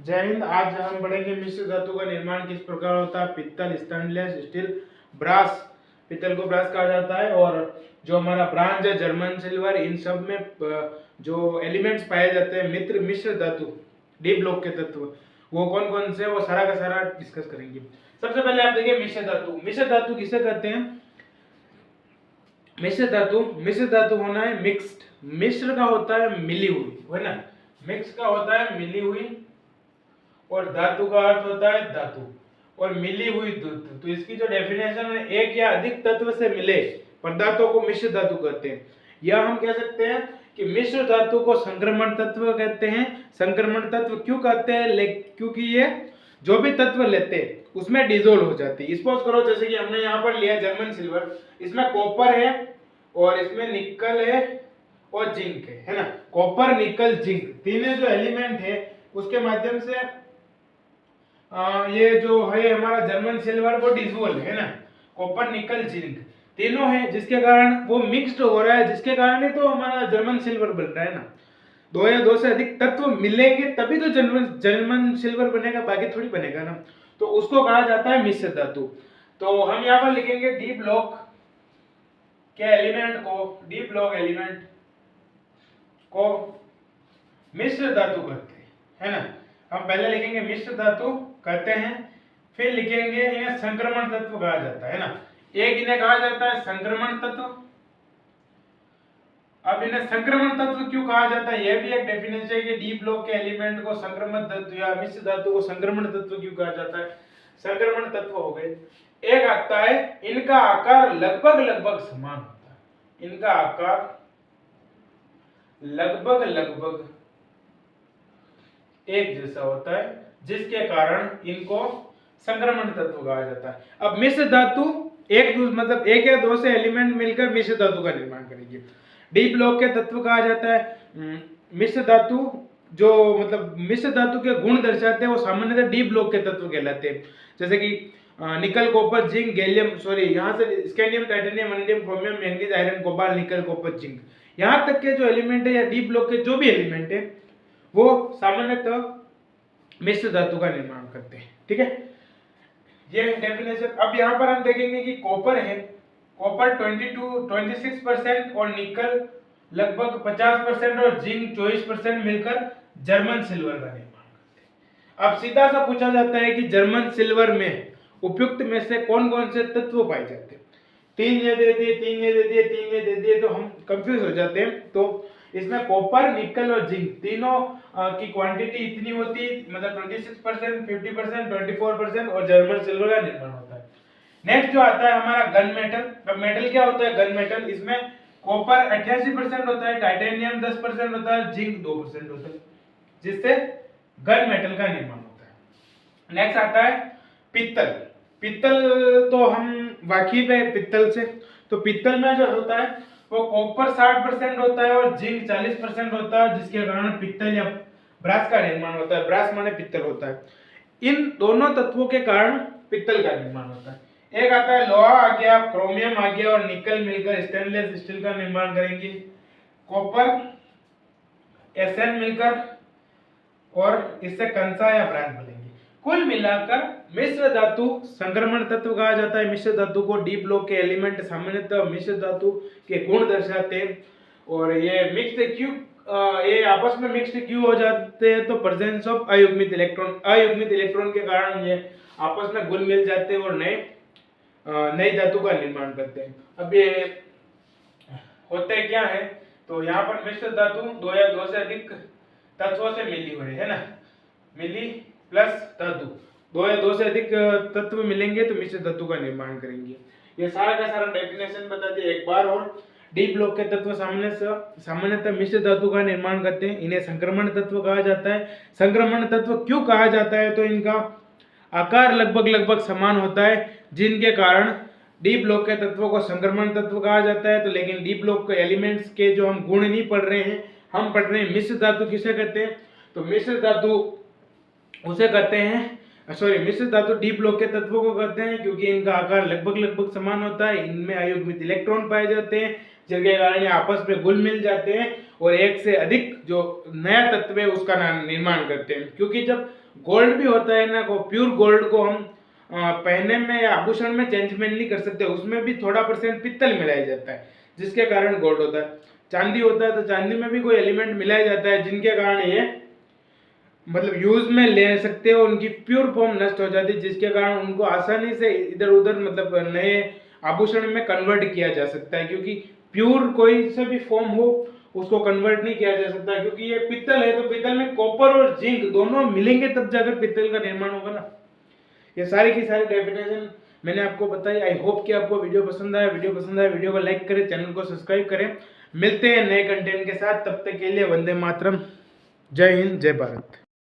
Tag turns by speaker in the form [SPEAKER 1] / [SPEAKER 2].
[SPEAKER 1] जय हिंद। आज हम पढ़ेंगे मिश्र धातु का निर्माण किस प्रकार होता है। पित्तल, स्टेनलेस स्टील, ब्रास। पित्तल को ब्रास कहा जाता है। और जो हमारा ब्रांज है, जर्मन सिल्वर, इन सब में जो एलिमेंट्स पाए जाते हैं मित्र मिश्र धातु, डी ब्लॉक के तत्व, वो कौन कौन से, वो सारा का सारा डिस्कस करेंगे। सबसे पहले आप देखिए मिश्र धातु। मिश्र धातु किसे कहते हैं? मिश्र धातु होना है मिक्स्ड। मिश्र का होता है मिली हुई, है ना। मिक्स का होता है मिली हुई, और धातु का अर्थ होता है धातु, और मिली हुई धातु। तो इसकी जो डेफिनेशन है, एक या अधिक तत्व से मिले पदार्थों को मिश्र धातु कहते हैं। या हम कह सकते हैं कि मिश्र धातु को संक्रमण तत्व कहते हैं। संक्रमण तत्व क्यों कहते हैं? क्योंकि ये जो भी तत्व लेते हैं उसमें डिसोल्व हो जाती है। सपोज करो जैसे कि हमने यहाँ पर लिया जर्मन सिल्वर, इसमें कॉपर है और इसमें निकल है और जिंक है ना। कॉपर, निकल, जिंक तीनों जो एलिमेंट है उसके माध्यम से ये जो है हमारा जर्मन सिल्वर वो डिसोल्व है ना। कॉपर, निकल, जिंक तीनों है, जिसके कारण वो मिक्स्ड हो रहा है, जिसके कारण ही तो हमारा जर्मन सिल्वर बन रहा है ना। दो या दो से अधिक तत्व मिलेंगे तभी तो जर्मन सिल्वर बनेगा, बाकी थोड़ी बनेगा ना। तो उसको कहा जाता है मिश्र धातु। तो हम यहाँ पर लिखेंगे डी ब्लॉक के एलिमेंट को, डी ब्लॉक एलिमेंट को मिश्र धातु कहते हैं, है ना। हम पहले लिखेंगे मिश्र धातु कहते हैं, फिर लिखेंगे इन्हें संक्रमण तत्व कहा जाता है ना। एक इन्हें कहा जाता है संक्रमण तत्व। अब इन्हें संक्रमण तत्व क्यों कहा जाता है, यह भी एक डेफिनेशन है कि डी ब्लॉक के एलिमेंट को संक्रमण तत्व या मिश्र धातु को संक्रमण तत्व क्यों कहा जाता है। संक्रमण तत्व हो गए। एक आता है इनका आकार लगभग लगभग समान होता है। इनका आकार लगभग लगभग एक जैसा होता है, जिसके कारण इनको संक्रमण तत्व कहा जाता है। अब मिश्र धातु मतलब एक या दो से एलिमेंट मिलकर मिश्र धातु का निर्माण करेंगे। डी ब्लॉक के तत्व कहा जाता है मिश्र धातु। जो मतलब मिश्र धातु के गुण दर्शाते हैं वो सामान्यतः डी ब्लॉक के तत्व कहलाते हैं। जैसे कि निकल, कॉपर, जिंक, गैलियम, यहाँ से scandium, titanium, vanadium, chromium, manganese, iron, cobalt, निकल, कॉपर, जिंक, यहाँ तक के जो एलिमेंट है या डी ब्लॉक के जो भी एलिमेंट है वो सामान्यतः मिश्र धातु का निर्माण करते हैं। ठीक है, ये डेफिनेशन। अब यहाँ पर हम देखेंगे कि कॉपर है, कॉपर 26% और निकल लगभग 50% और जिंक 24% मिलकर जर्मन सिल्वर का निर्माण करते हैं। अब सीधा सा पूछा जाता है कि जर्मन सिल्वर में उपयुक्त में से कौन कौन से तत्व पाए जाते हैं। तीन ये दे दिए, तीन ये दे दिए, तीन ये दे दिए, तो हम कंफ्यूज हो जाते हैं। तो इसमें कॉपर, निकल और जिंक तीनों की क्वांटिटी इतनी होती, मतलब 26%, 50%, 24% और जर्मन सिल्वर का निर्माण होता है। नेक्स्ट जो आता है हमारा गन मेटल। अब मेटल क्या होता है? Gun metal. इसमें कॉपर 88% होता है, टाइटेनियम 10% होता है, जिंक 2% होता है, जिससे गन मेटल का निर्माण होता है। नेक्स्ट आता है पित्तल। पित्तल तो हम वाकिफ है पित्तल से। तो पित्तल में जो होता है वो कॉपर 60% होता है और जिंक 40% होता है, जिसके कारण पित्तल या ब्रास का निर्माण होता है। ब्रास माने पित्तल होता है। इन दोनों तत्वों के कारण पित्तल का निर्माण होता है। एक आता है लोहा आ गया, क्रोमियम आ गया और निकल मिलकर स्टेनलेस स्टील का निर्माण करेंगे। कॉपर, एसएन मिलकर और इससे कंसा या ब्रांज बनेंगे। कुल मिलाकर मिश्र धातु संक्रमण तत्व कहा जाता है। मिश्र धातु को डी ब्लॉक के एलिमेंट सामान्यतः मिश्र धातु के गुण दर्शाते हैं। और ये मिक्स्ड क्यों, ये आपस में मिक्स्ड क्यों हो जाते हैं? तो प्रेजेंस ऑफ अयुग्मित इलेक्ट्रॉन, अयुग्मित इलेक्ट्रॉन के कारण ये आपस में घुल मिल जाते हैं और नई धातु का निर्माण करते हैं। अब ये होते क्या है, तो यहाँ पर मिश्र धातु दो या दो से अधिक तत्वों से मिली हुई है ना। मिली प्लस धातु, दो या दो से अधिक तत्व मिलेंगे तो मिश्र धातु का निर्माण करेंगे। ये सारा का सारा डेफिनेशन बता दिया एक बार। और डी ब्लॉक के तत्व सामान्यतः मिश्र धातु का निर्माण करते हैं। इन्हें संक्रमण तत्व कहा जाता है। संक्रमण तत्व क्यों कहा जाता है? तो इनका आकार लगभग लगभग समान होता है, जिनके कारण डी ब्लॉक के तत्वों को संक्रमण तत्व कहा जाता है। तो लेकिन डी ब्लॉक के एलिमेंट्स के जो हम गुण नहीं पढ़ रहे हैं, हम पढ़ रहे हैं मिश्र धातु किसे कहते हैं। तो मिश्र धातु उसे कहते हैं, मिश्र धातु डी ब्लॉक के तत्वों को कहते हैं क्योंकि इनका आकार लगभग लगभग समान होता है, इनमें अयुग्मित इलेक्ट्रॉन पाए जाते हैं, जिसके कारण ये आपस में घुल मिल जाते हैं और एक से अधिक जो नया तत्व है उसका निर्माण करते हैं। क्योंकि जब गोल्ड भी होता है ना, को प्योर गोल्ड को हम पहने में या आभूषण में चेंजमेंट नहीं कर सकते, उसमें भी थोड़ा % पित्तल मिलाया जाता है जिसके कारण गोल्ड होता है। चांदी होता है तो चांदी में भी कोई एलिमेंट मिलाया जाता है जिनके कारण ये मतलब यूज में ले सकते हो, उनकी प्योर फॉर्म नष्ट हो जाती है जिसके कारण उनको आसानी से इधर उधर मतलब नए आभूषण में कन्वर्ट किया जा सकता है। क्योंकि प्योर कोई से भी फॉर्म हो उसको कन्वर्ट नहीं किया जा सकता, क्योंकि ये पित्तल है तो पित्तल में कॉपर और जिंक दोनों मिलेंगे तब जाकर पित्तल का निर्माण होगा ना। ये सारी की सारी डेफिनेशन मैंने आपको बताई। आई होप कि आपको वीडियो पसंद आया। वीडियो को लाइक करें, चैनल को सब्सक्राइब करें। मिलते हैं नए कंटेंट के साथ, तब तक के लिए वंदे मातरम। जय हिंद, जय भारत।